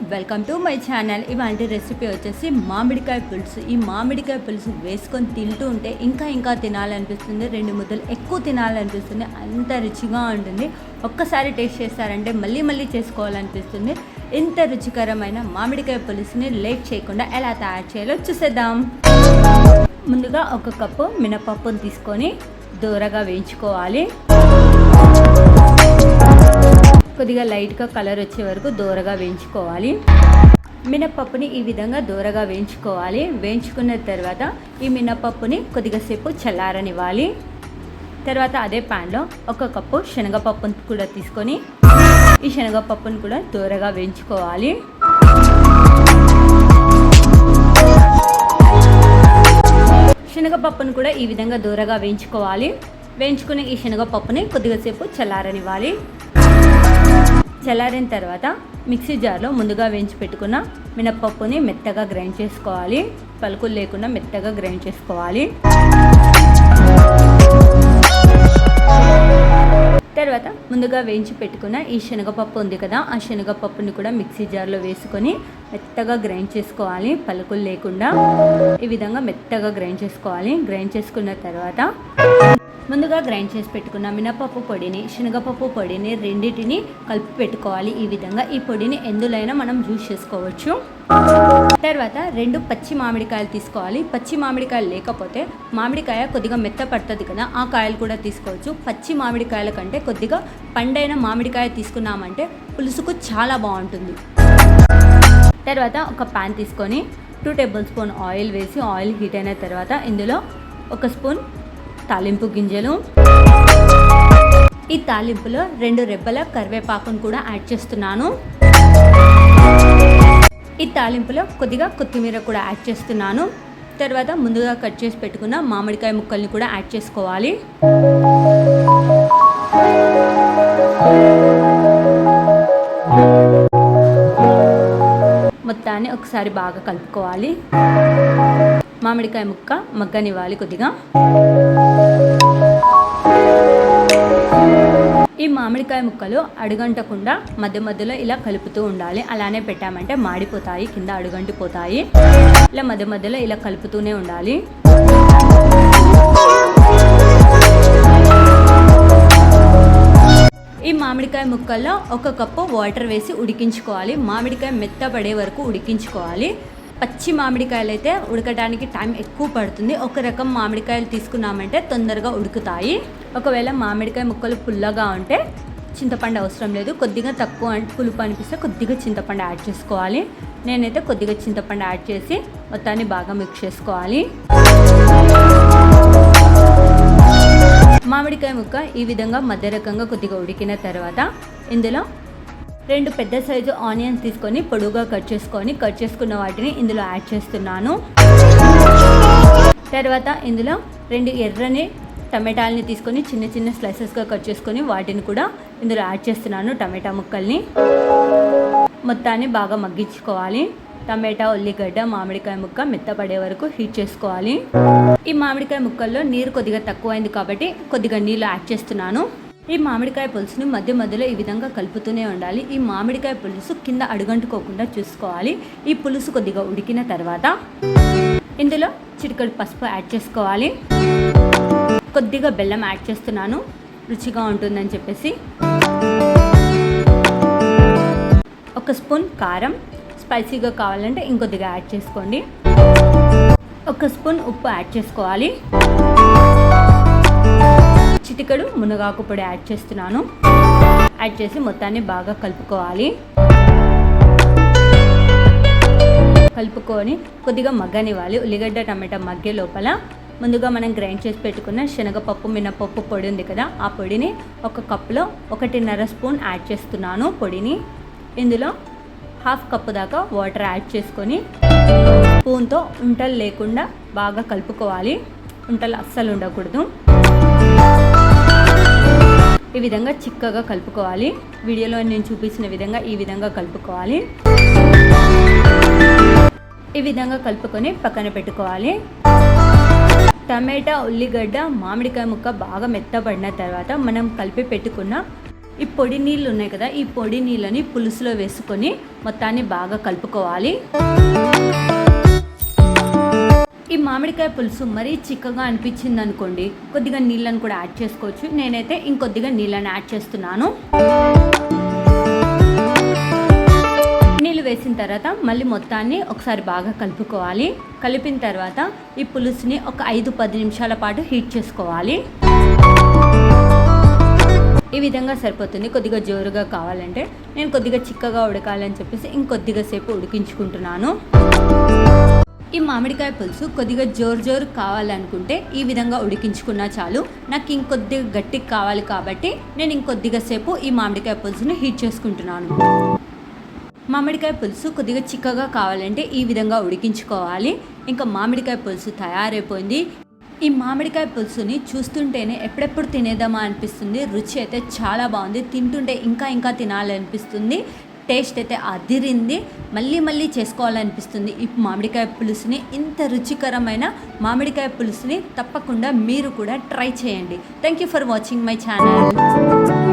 Welcome to my channel. ఇవాంటి recipe వచ్చేసి మామిడికాయ పులుసు. ఈ మామిడికాయ పులుసు వేసుకొని తింటూ ఉంటే ఇంకా తినాలనిపిస్తుంది. 2 ముద్దలు ఎక్కువ తినాలనిపిస్తుంది. అంత రుచిగా ఉంటుంది. ఒక్కసారి టేస్ట్ చేస్తారంటే మళ్ళీ చేసుకోవాలనిపిస్తుంది. ఇంత రుచికరమైన మామిడికాయ పులుసుని లేట్ చేయకుండా ఎలా తయారు చేయాలో చూసేద్దాం. ముందుగా 1 కప్పు మినపప్పును తీసుకొని దూరగా వేయించుకోవాలి. కొద్దిగా లైట్గా కలర్ వచ్చే వరకు దూరగా వేయించుకోవాలి. మినపప్పుని ఈ విధంగా దూరగా వేయించుకోవాలి. వేయించుకున్న తర్వాత ఈ మినపప్పుని కొద్దిగా సేపు చల్లారనివ్వాలి. తర్వాత అదే ప్యాన్లో 1 కప్పు శనగపప్పును కూడా తీసుకొని ఈ శనగపప్పును కూడా దూరగా వేయించుకోవాలి. శనగపప్పును కూడా ఈ విధంగా దూరగా వేయించుకోవాలి. వేయించుకుని ఈ శనగపప్పుని కొద్దిగా సేపు చల్లారనివ్వాలి. చల్లారిన తర్వాత మిక్సీ జార్లో ముందుగా వేయించి పెట్టుకున్న మినపప్పుని మెత్తగా గ్రైండ్ చేసుకోవాలి. పలుకులు లేకుండా మెత్తగా గ్రైండ్ చేసుకోవాలి. తర్వాత ముందుగా వేయించి పెట్టుకున్న ఈ శనగపప్పు ఉంది కదా, ఆ శనగపప్పుని కూడా మిక్సీ జార్లో వేసుకొని మెత్తగా గ్రైండ్ చేసుకోవాలి. పలుకులు లేకుండా ఈ విధంగా మెత్తగా గ్రైండ్ చేసుకోవాలి. గ్రైండ్ చేసుకున్న తర్వాత ముందుగా గ్రైండ్ చేసి పెట్టుకున్న మినపప్పు పొడిని శనగపప్పు పొడిని రెండింటిని కలిపి పెట్టుకోవాలి. ఈ విధంగా ఈ పొడిని ఎందులోనైనా మనం జ్యూస్ చేసుకోవచ్చు. తర్వాత 2 పచ్చి మామిడికాయలు తీసుకోవాలి. పచ్చి మామిడికాయలు లేకపోతే మామిడికాయ కొద్దిగా మెత్త పడుతుంది కదా, ఆ కాయలు కూడా తీసుకోవచ్చు. పచ్చి మామిడికాయల కంటే కొద్దిగా పండైన మామిడికాయ తీసుకున్నామంటే పులుసుకు చాలా బాగుంటుంది. తర్వాత ఒక పాన్ తీసుకొని 2 టేబుల్ స్పూన్ ఆయిల్ వేసి ఆయిల్ హీట్ అయిన తర్వాత ఇందులో 1 స్పూన్ తాలింపు గింజలు, ఈ తాలింపులో 2 రెబ్బల కరివేపాకును కూడా యాడ్ చేస్తున్నాను. ఈ తాలింపులో కొద్దిగా కొత్తిమీర కూడా యాడ్ చేస్తున్నాను. తర్వాత ముందుగా కట్ చేసి పెట్టుకున్న మామిడికాయ ముక్కల్ని కూడా యాడ్ చేసుకోవాలి. మొత్తాన్ని ఒకసారి బాగా కలుపుకోవాలి. మామిడికాయ ముక్క మగ్గనివ్వాలి కొద్దిగా. ఈ మామిడికాయ ముక్కలు అడుగంటకుండా మధ్యలో ఇలా కలుపుతూ ఉండాలి. అలానే పెట్టామంటే మాడిపోతాయి, కింద అడుగంటిపోతాయి. ఇలా మధ్యలో ఇలా కలుపుతూనే ఉండాలి. ఈ మామిడికాయ ముక్కల్లో 1 కప్పు వాటర్ వేసి ఉడికించుకోవాలి. మామిడికాయ మెత్తపడే వరకు ఉడికించుకోవాలి. పచ్చి మామిడికాయలు అయితే ఉడకడానికి టైం ఎక్కువ పడుతుంది. 1 రకం మామిడికాయలు తీసుకున్నామంటే తొందరగా ఉడుకుతాయి. ఒకవేళ మామిడికాయ ముక్కలు పుల్లగా ఉంటే చింతపండు అవసరం లేదు. కొద్దిగా తక్కువ పులుపు అనిపిస్తే కొద్దిగా చింతపండు యాడ్ చేసుకోవాలి. నేనైతే కొద్దిగా చింతపండు యాడ్ చేసి మొత్తాన్ని బాగా మిక్స్ చేసుకోవాలి. మామిడికాయ ముక్క ఈ విధంగా మధ్య రకంగా కొద్దిగా ఉడికిన తర్వాత ఇందులో 2 పెద్ద సైజు ఆనియన్స్ తీసుకొని పొడుగా కట్ చేసుకున్న వాటిని ఇందులో యాడ్ చేస్తున్నాను. తర్వాత ఇందులో 2 ఎర్రని టమాటాలని తీసుకొని చిన్న స్లైసెస్గా కట్ చేసుకొని వాటిని కూడా ఇందులో యాడ్ చేస్తున్నాను. టమాటా ముక్కల్ని మొత్తాన్ని బాగా మగ్గించుకోవాలి. టమాటా, ఉల్లిగడ్డ, మామిడికాయ ముక్క మెత్తపడే వరకు హీట్ చేసుకోవాలి. ఈ మామిడికాయ ముక్కల్లో నీరు కొద్దిగా తక్కువైంది కాబట్టి కొద్దిగా నీళ్ళు యాడ్ చేస్తున్నాను. ఈ మామిడికాయ పులుసుని మధ్యలో ఈ విధంగా కలుపుతూనే ఉండాలి. ఈ మామిడికాయ పులుసు కింద అడుగంటుకోకుండా చూసుకోవాలి. ఈ పులుసు కొద్దిగా ఉడికిన తర్వాత ఇందులో చిటికెడు పసుపు యాడ్ చేసుకోవాలి. కొద్దిగా బెల్లం యాడ్ చేస్తున్నాను, రుచిగా ఉంటుందని చెప్పేసి. 1 స్పూన్ కారం, స్పైసీగా కావాలంటే ఇంకొద్దిగా యాడ్ చేసుకోండి. 1 స్పూన్ ఉప్పు యాడ్ చేసుకోవాలి. చిటికెడు మునగాకు పొడి యాడ్ చేస్తున్నాను. యాడ్ చేసి మొత్తాన్ని బాగా కలుపుకోవాలి. కలుపుకొని కొద్దిగా మగ్గనివ్వాలి. ఉల్లిగడ్డ టమాటా మగ్గే లోపల ముందుగా మనం గ్రైండ్ చేసి పెట్టుకున్న శనగపప్పు మినపప్పు పొడి ఉంది కదా, ఆ పొడిని 1 కప్పులో 1.5 స్పూన్ యాడ్ చేస్తున్నాను. పొడిని ఇందులో 1/2 కప్పు దాకా వాటర్ యాడ్ చేసుకొని స్పూన్తో ఉంటలు లేకుండా బాగా కలుపుకోవాలి. ఉంటలు అస్సలు ఉండకూడదు. ఈ విధంగా చిక్కగా కలుపుకోవాలి. వీడియోలో నేను చూపించిన విధంగా ఈ విధంగా కలుపుకోవాలి. ఈ విధంగా కలుపుకొని పక్కన పెట్టుకోవాలి. టమాటా, ఉల్లిగడ్డ, మామిడికాయ ముక్క బాగా మెత్తబడిన తర్వాత మనం కలిపి పెట్టుకున్న ఈ పొడి నీళ్ళు ఉన్నాయి కదా, ఈ పొడి నీళ్ళని పులుసులో వేసుకొని మొత్తాన్ని బాగా కలుపుకోవాలి. ఈ మామిడికాయ పులుసు మరీ చిక్కగా అనిపించింది అనుకోండి, కొద్దిగా నీళ్ళని కూడా యాడ్ చేసుకోవచ్చు. నేనైతే ఇంకొద్దిగా నీళ్ళని యాడ్ చేస్తున్నాను. నీళ్ళు వేసిన తర్వాత మళ్ళీ మొత్తాన్ని ఒకసారి బాగా కలుపుకోవాలి. కలిపిన తర్వాత ఈ పులుసుని ఒక 5-10 నిమిషాల పాటు హీట్ చేసుకోవాలి. ఈ విధంగా సరిపోతుంది. కొద్దిగా జోరుగా కావాలంటే నేను కొద్దిగా చిక్కగా ఉడకాలని చెప్పేసి ఇంకొద్దిగా సేపు ఉడికించుకుంటున్నాను. ఈ మామిడికాయ పులుసు కొద్దిగా జోరు కావాలనుకుంటే ఈ విధంగా ఉడికించుకున్నా చాలు. నాకు ఇంకొద్దిగా గట్టిగా కావాలి కాబట్టి నేను ఇంకొద్దిగా సేపు ఈ మామిడికాయ పులుసుని హీట్ చేసుకుంటున్నాను. మామిడికాయ పులుసు కొద్దిగా చిక్కగా కావాలంటే ఈ విధంగా ఉడికించుకోవాలి. ఇంకా మామిడికాయ పులుసు తయారైపోయింది. ఈ మామిడికాయ పులుసుని చూస్తుంటేనే ఎప్పుడెప్పుడు తినేద్దామా అనిపిస్తుంది. రుచి అయితే చాలా బాగుంది. తింటుంటే ఇంకా తినాలనిపిస్తుంది. టేస్ట్ అయితే అదిరింది. మళ్ళీ చేసుకోవాలనిపిస్తుంది. ఈ మామిడికాయ పులుసుని, ఇంత రుచికరమైన మామిడికాయ పులుసుని తప్పకుండా మీరు కూడా ట్రై చేయండి. Thank you for watching my channel.